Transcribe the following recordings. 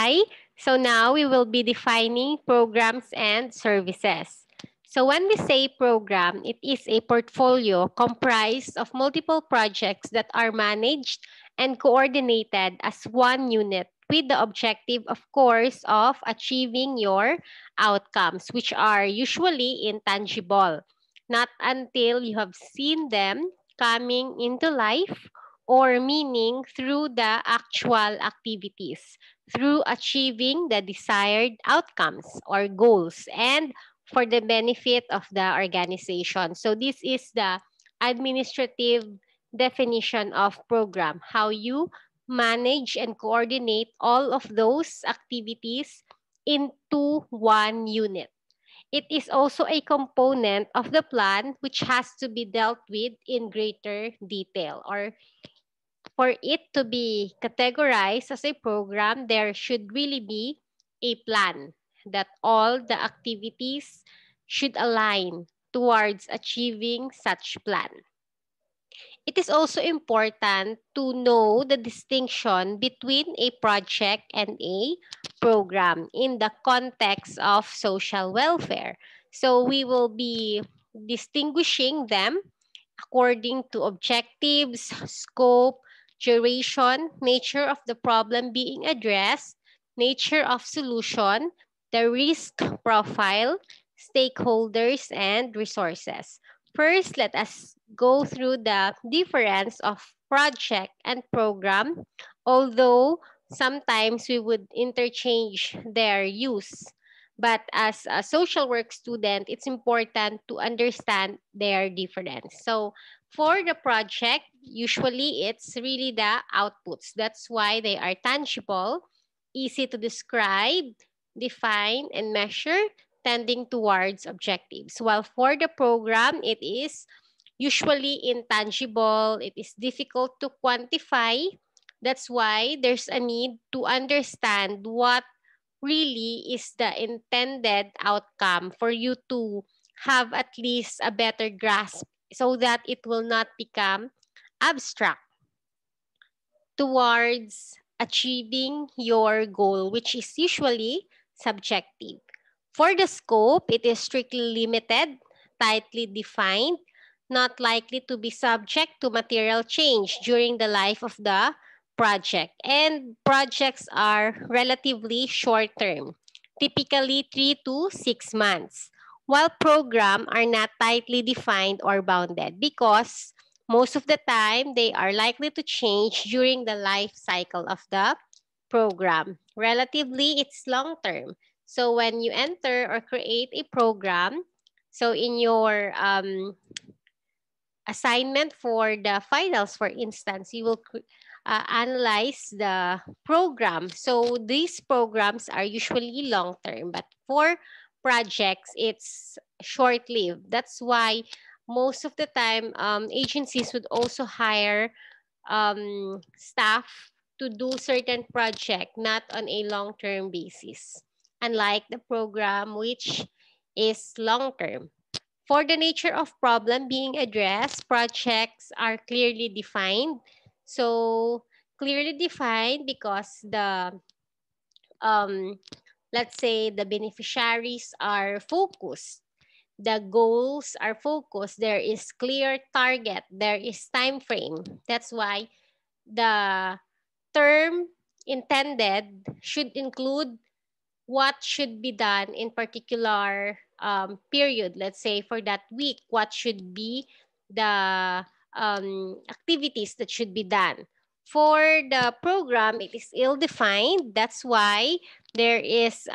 Hi. So now we will be defining programs and services. So when we say program, it is a portfolio comprised of multiple projects that are managed and coordinated as one unit with the objective, of course, of achieving your outcomes, which are usually intangible, not until you have seen them coming into life or meaning through the actual activities, through achieving the desired outcomes or goals and for the benefit of the organization. So this is the administrative definition of program, how you manage and coordinate all of those activities into one unit. It is also a component of the plan which has to be dealt with in greater detail, or for it to be categorized as a program, there should really be a plan that all the activities should align towards achieving such plan. It is also important to know the distinction between a project and a program in the context of social welfare. So we will be distinguishing them according to objectives, scope, duration, nature of the problem being addressed, nature of solution, the risk profile, stakeholders, and resources. First, let us go through the difference of project and program, although sometimes we would interchange their use. But as a social work student, it's important to understand their difference. So for the project, usually it's really the outputs. That's why they are tangible, easy to describe, define, and measure, tending towards objectives. While for the program, it is usually intangible, it is difficult to quantify. That's why there's a need to understand what really is the intended outcome for you to have at least a better grasp so that it will not become abstract towards achieving your goal, which is usually subjective. For the scope, it is strictly limited, tightly defined, not likely to be subject to material change during the life of the project. And projects are relatively short term, typically 3 to 6 months, while programs are not tightly defined or bounded because most of the time, they are likely to change during the life cycle of the program. Relatively, it's long term. So when you enter or create a program, so in your assignment for the finals, for instance, you will analyze the program. So these programs are usually long term, but for projects, it's short lived. That's why most of the time, agencies would also hire staff to do certain project, not on a long-term basis, unlike the program which is long-term. For the nature of problem being addressed, projects are clearly defined. So clearly defined because um, let's say the beneficiaries are focused, the goals are focused, there is clear target, there is time frame. That's why the term intended should include what should be done in particular period. Let's say for that week, what should be the activities that should be done. For the program, it is ill-defined. That's why there is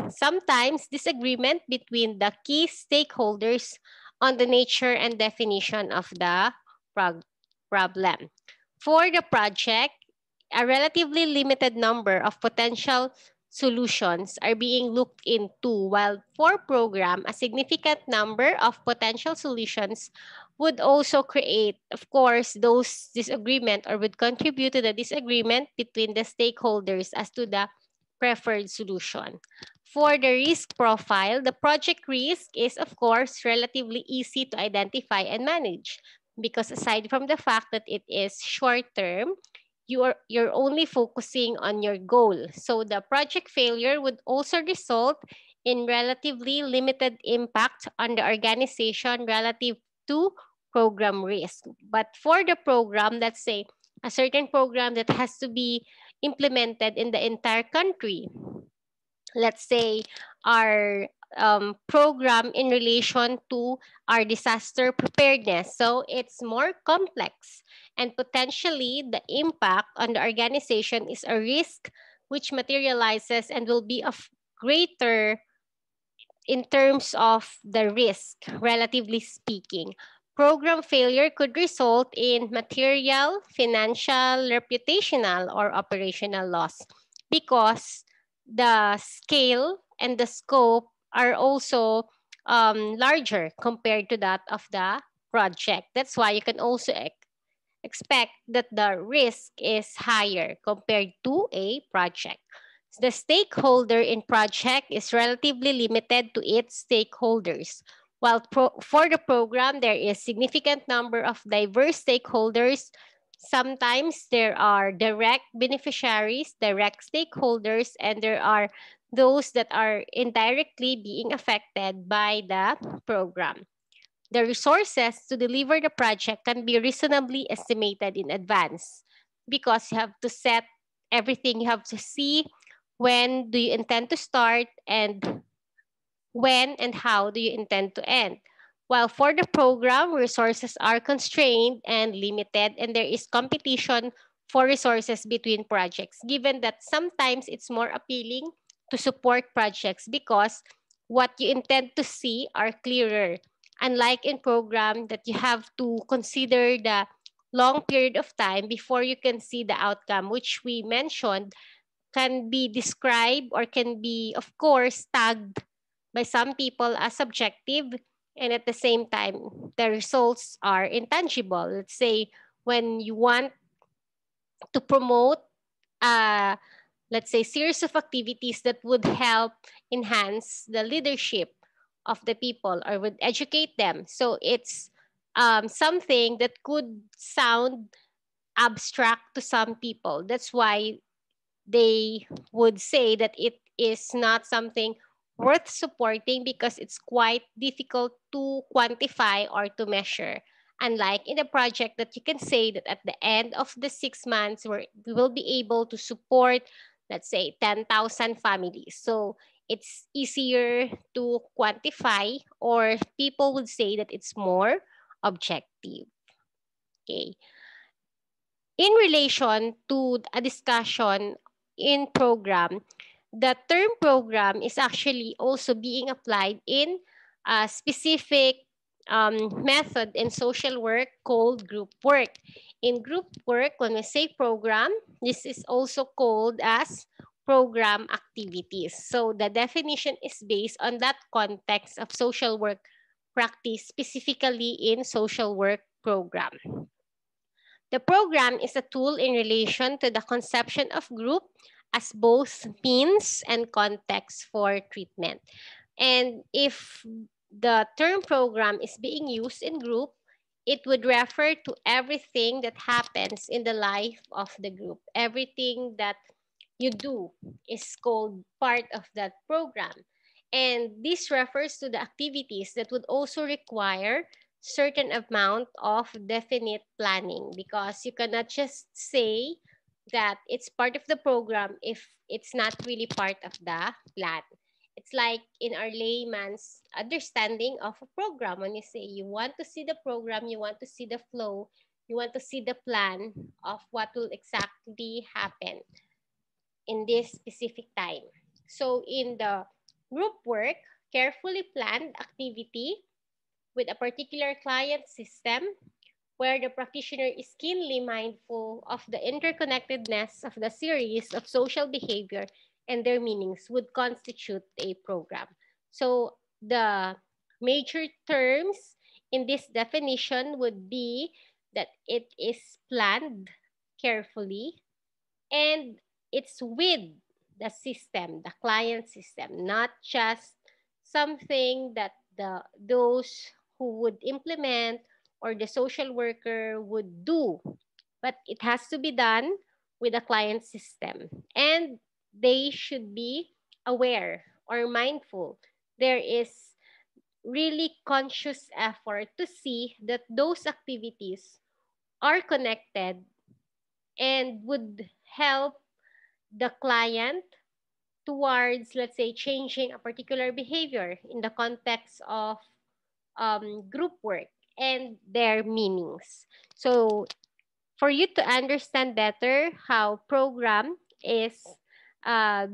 sometimes disagreement between the key stakeholders on the nature and definition of the problem. For the project, a relatively limited number of potential solutions are being looked into, while for program, a significant number of potential solutions would also create, of course, those disagreement or would contribute to the disagreement between the stakeholders as to the preferred solution. For the risk profile, the project risk is, of course, relatively easy to identify and manage because aside from the fact that it is short term, you're only focusing on your goal. So the project failure would also result in relatively limited impact on the organization relative to program risk. But for the program, let's say a certain program that has to be implemented in the entire country, let's say our program in relation to our disaster preparedness. So it's more complex, and potentially the impact on the organization is a risk which materializes and will be of greater in terms of the risk, relatively speaking. Program failure could result in material, financial, reputational, or operational loss because the scale and the scope are also larger compared to that of the project. That's why you can also expect that the risk is higher compared to a project. The stakeholder in project is relatively limited to its stakeholders. While for the program, there is significant number of diverse stakeholders. Sometimes there are direct beneficiaries, direct stakeholders, and there are those that are indirectly being affected by the program. The resources to deliver the project can be reasonably estimated in advance because you have to set everything. You have to see when do you intend to start and when and how do you intend to end. While for the program, resources are constrained and limited, and there is competition for resources between projects, given that sometimes it's more appealing to support projects because what you intend to see are clearer. Unlike in program that you have to consider the long period of time before you can see the outcome, which we mentioned can be described or can be, of course, tagged by some people as subjective, and at the same time, the results are intangible. Let's say when you want to promote let's say series of activities that would help enhance the leadership of the people or would educate them. So it's something that could sound abstract to some people. That's why they would say that it is not something worth supporting because it's quite difficult to quantify or to measure. Unlike in a project that you can say that at the end of the 6 months, we will be able to support, let's say, 10,000 families. So it's easier to quantify, or people would say that it's more objective. Okay. In relation to a discussion in program, the term program is actually also being applied in a specific method in social work called group work. In group work, when we say program, this is also called as program activities. So the definition is based on that context of social work practice, specifically in social work program. The program is a tool in relation to the conception of group as both means and context for treatment. And if the term program is being used in group, it would refer to everything that happens in the life of the group. Everything that you do is called part of that program. And this refers to the activities that would also require certain amount of definite planning, because you cannot just say that it's part of the program if it's not really part of the plan. It's like in our layman's understanding of a program. When you say you want to see the program, you want to see the flow, you want to see the plan of what will exactly happen in this specific time. So in the group work, carefully planned activity with a particular client system where the practitioner is keenly mindful of the interconnectedness of the series of social behavior and their meanings would constitute a program. So the major terms in this definition would be that it is planned carefully and it's with the system, the client system, not just something that those who would implement or the social worker would do, but it has to be done with a client system. And they should be aware or mindful. There is really conscious effort to see that those activities are connected and would help the client towards, let's say, changing a particular behavior in the context of group work and their meanings. So for you to understand better how program is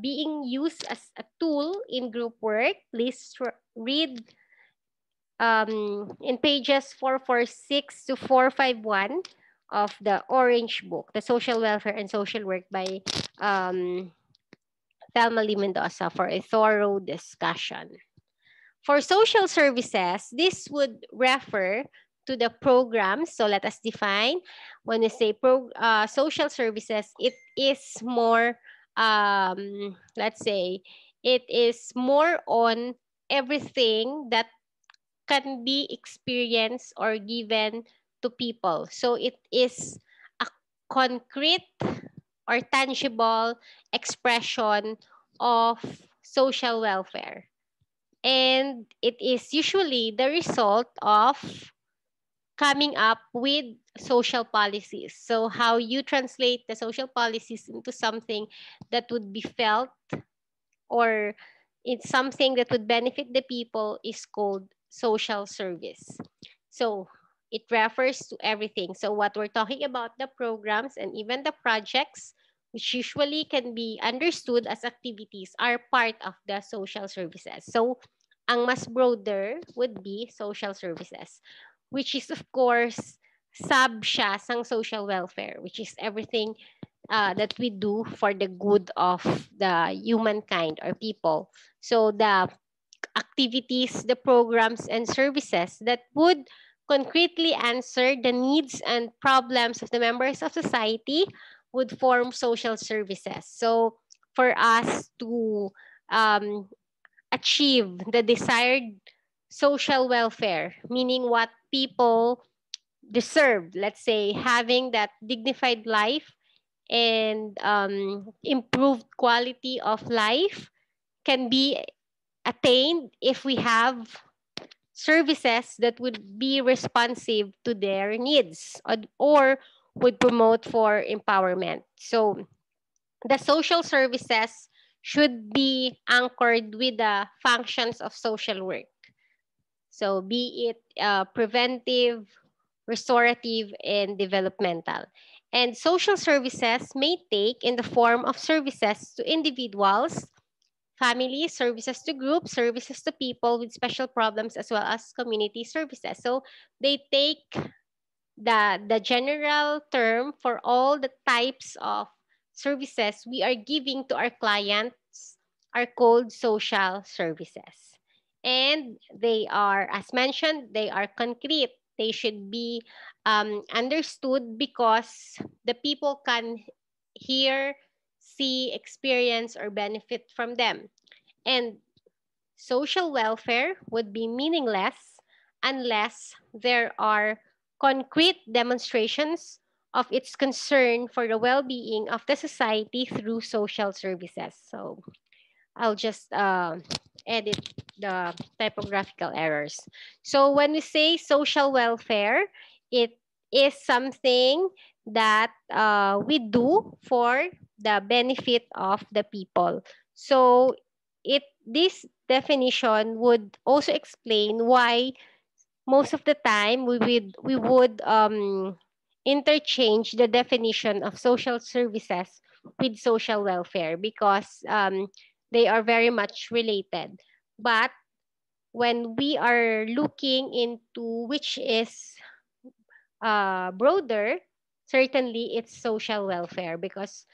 being used as a tool in group work, please read in pages 446 to 451 of the Orange Book, The Social Welfare and Social Work by um, Thelma Lee Mendoza for a thorough discussion. For social services, this would refer to the programs. So let us define. When we say social services, it is more, let's say, it is more on everything that can be experienced or given to people. So it is a concrete or tangible expression of social welfare. And it is usually the result of coming up with social policies. So how you translate the social policies into something that would be felt, or it's something that would benefit the people, is called social service. So it refers to everything. So what we're talking about, the programs and even the projects, which usually can be understood as activities, are part of the social services. So ang mas broader would be social services, which is of course sub siya sang social welfare, which is everything that we do for the good of the humankind or people. So the activities, the programs and services that would concretely answer the needs and problems of the members of society would form social services. So for us to um, achieve the desired social welfare, meaning what people deserve, let's say having that dignified life and improved quality of life, can be attained if we have services that would be responsive to their needs, or would promote for empowerment. So the social services should be anchored with the functions of social work. So be it preventive, restorative, and developmental. And social services may take in the form of services to individuals, families, services to groups, services to people with special problems, as well as community services. So they take the general term for all the types of services we are giving to our clients are called social services. And they are, as mentioned, they are concrete. They should be understood because the people can hear, see, experience, or benefit from them. And social welfare would be meaningless unless there are concrete demonstrations of its concern for the well-being of the society through social services. So I'll just edit the typographical errors. So when we say social welfare, it is something that we do for the benefit of the people. So this definition would also explain why most of the time we would interchange the definition of social services with social welfare, because they are very much related. But when we are looking into which is broader, certainly it's social welfare, because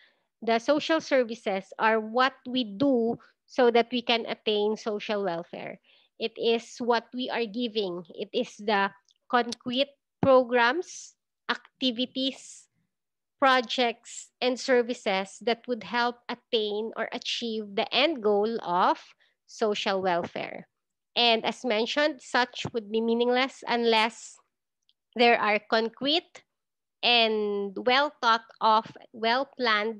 the social services are what we do so that we can attain social welfare. It is what we are giving. It is the concrete programs, activities, projects, and services that would help attain or achieve the end goal of social welfare. And as mentioned, such would be meaningless unless there are concrete and well thought of, well planned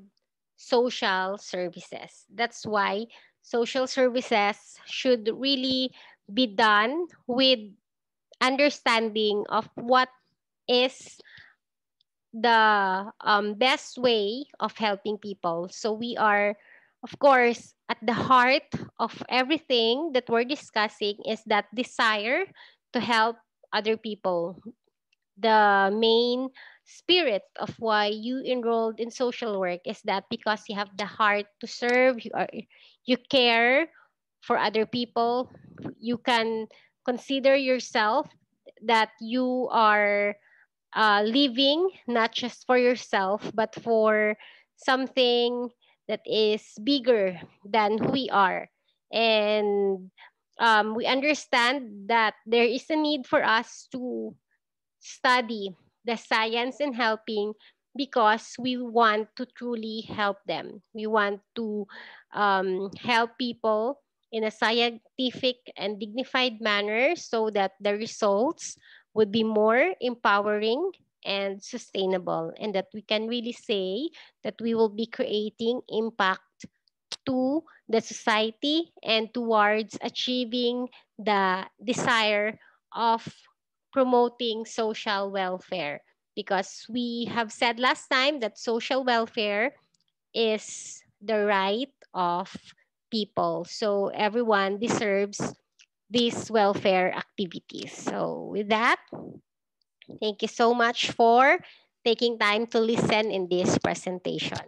social services. That's why social services should really be done with understanding of what is the best way of helping people. So we are, of course, at the heart of everything that we're discussing is that desire to help other people. The main spirit of why you enrolled in social work is that because you have the heart to serve, you care for other people. You can consider yourself that you are living not just for yourself, but for something that is bigger than who we are. And we understand that there is a need for us to study the science in helping because we want to truly help them. We want to help people in a scientific and dignified manner so that the results would be more empowering and sustainable, and that we can really say that we will be creating impact to the society and towards achieving the desire of promoting social welfare. Because we have said last time that social welfare is the right of people. So everyone deserves these welfare activities. So with that, thank you so much for taking time to listen in this presentation.